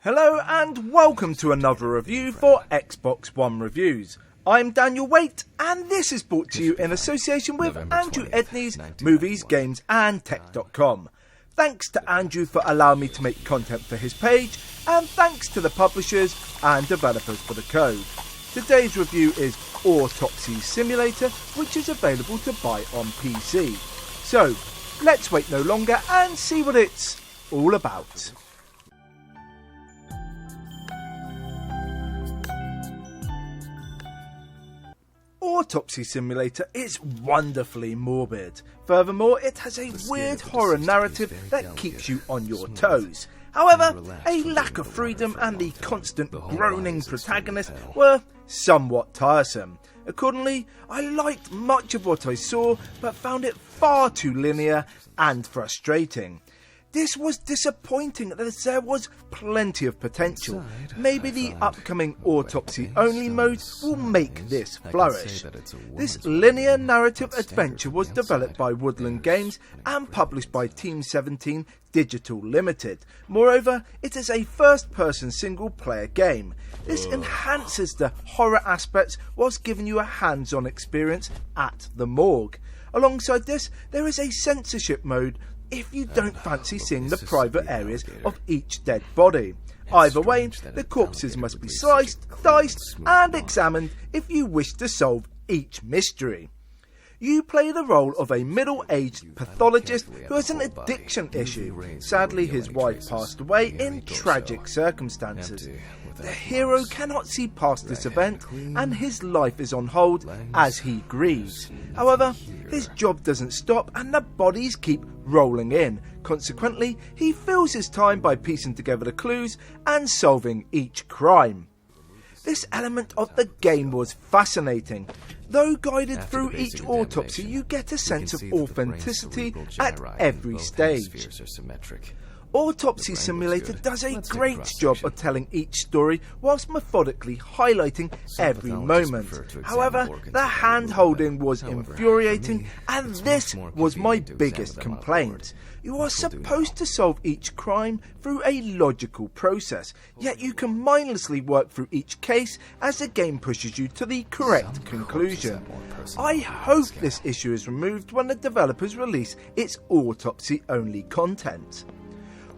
Hello and welcome to another review for Xbox One Reviews. I'm Daniel Waite and this is brought to you in association with Andrew Edney's Movies, Games and Tech.com. Thanks to Andrew for allowing me to make content for his page, and thanks to the publishers and developers for the code. Today's review is Autopsy Simulator, which is available to buy on PC. So, let's wait no longer and see what it's all about. Autopsy Simulator is wonderfully morbid. Furthermore, it has a weird horror narrative that keeps you on your toes. However, a lack of freedom and the constant groaning protagonist were somewhat tiresome. Accordingly, I liked much of what I saw, but found it far too linear and frustrating. This was disappointing as there was plenty of potential. Maybe the upcoming autopsy-only mode will make this flourish. This linear narrative adventure was developed by Woodland Games and published by Team 17 Digital Limited. Moreover, it is a first-person single-player game. This enhances the horror aspects whilst giving you a hands-on experience at the morgue. Alongside this, there is a censorship mode if you don't fancy seeing the private areas of each dead body. Either way, the corpses must be sliced, diced and examined if you wish to solve each mystery. You play the role of a middle-aged pathologist who has an addiction issue. Sadly, his wife passed away in tragic circumstances. The hero cannot see past this event and his life is on hold as he grieves. However, his job doesn't stop and the bodies keep rolling in. Consequently, he fills his time by piecing together the clues and solving each crime. This element of the game was fascinating. Though guided through each autopsy, you get a sense of authenticity at every stage. Autopsy Simulator does a great job of telling each story whilst methodically highlighting every moment. However, the hand-holding was infuriating and this was my biggest complaint. You are supposed to solve each crime through a logical process, yet you can mindlessly work through each case as the game pushes you to the correct conclusion. I hope this issue is removed when the developers release its autopsy-only content.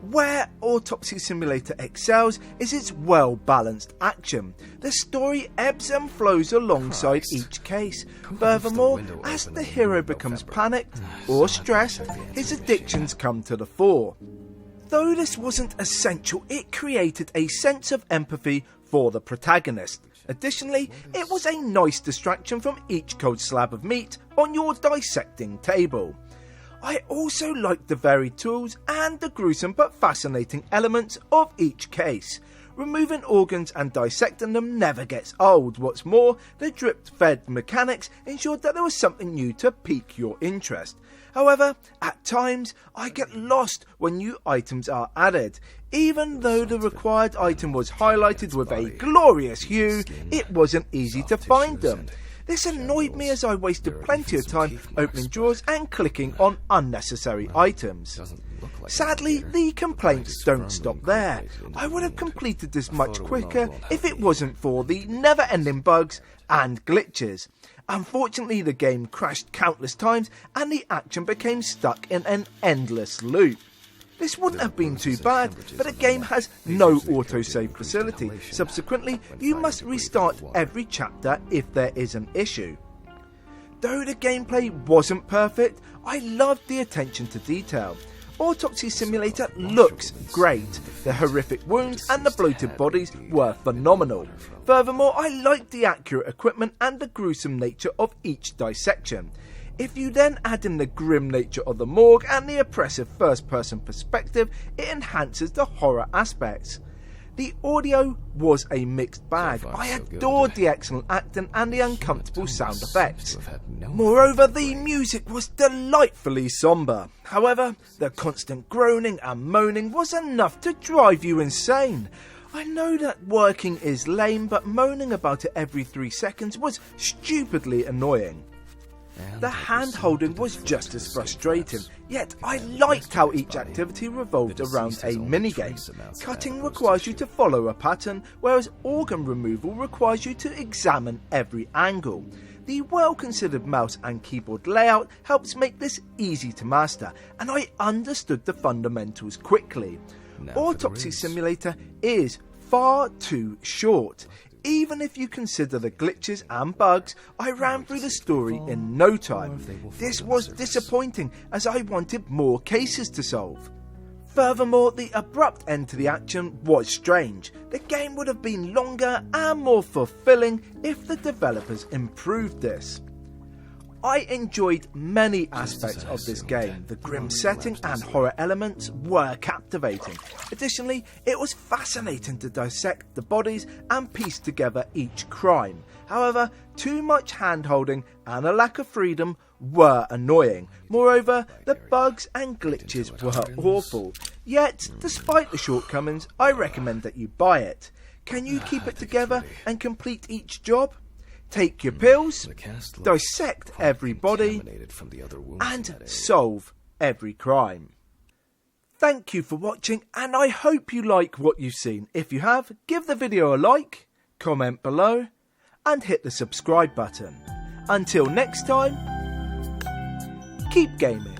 Where Autopsy Simulator excels is its well-balanced action. The story ebbs and flows alongside each case. Furthermore, as the hero becomes panicked or stressed, his addictions come to the fore. Though this wasn't essential, it created a sense of empathy for the protagonist. Additionally, it was a nice distraction from each cold slab of meat on your dissecting table. I also liked the varied tools and the gruesome but fascinating elements of each case. Removing organs and dissecting them never gets old. What's more, the drip-fed mechanics ensured that there was something new to pique your interest. However, at times, I get lost when new items are added. Even though the required item was highlighted with a glorious hue, it wasn't easy to find them. This annoyed me as I wasted plenty of time opening drawers and clicking on unnecessary items. Sadly, the complaints don't stop there. I would have completed this much quicker if it wasn't for the never-ending bugs and glitches. Unfortunately, the game crashed countless times and the action became stuck in an endless loop. This wouldn't have been too bad, but the game has no autosave facility. Subsequently, you must restart every chapter if there is an issue. Though the gameplay wasn't perfect, I loved the attention to detail. Autopsy Simulator looks great. The horrific wounds and the bloated bodies were phenomenal. Furthermore, I liked the accurate equipment and the gruesome nature of each dissection. If you then add in the grim nature of the morgue and the oppressive first-person perspective, it enhances the horror aspects. The audio was a mixed bag. I adored the excellent acting and the uncomfortable sound effects. Moreover, the music was delightfully sombre. However, the constant groaning and moaning was enough to drive you insane. I know that working is lame, but moaning about it every 3 seconds was stupidly annoying. The hand-holding was just as frustrating, yet I liked how each activity revolved around a minigame. Cutting requires you to follow a pattern, whereas organ removal requires you to examine every angle. The well-considered mouse and keyboard layout helps make this easy to master, and I understood the fundamentals quickly. Autopsy Simulator is far too short. Even if you consider the glitches and bugs, I ran through the story in no time. This was disappointing as I wanted more cases to solve. Furthermore, the abrupt end to the action was strange. The game would have been longer and more fulfilling if the developers improved this. I enjoyed many aspects of this game. The grim setting and horror elements were captivating. Additionally, it was fascinating to dissect the bodies and piece together each crime. However, too much hand-holding and a lack of freedom were annoying. Moreover, the bugs and glitches were awful. Yet, despite the shortcomings, I recommend that you buy it. Can you keep it together and complete each job? Take your pills, dissect every body, and solve every crime. Thank you for watching, and I hope you like what you've seen. If you have, give the video a like, comment below, and hit the subscribe button. Until next time, keep gaming.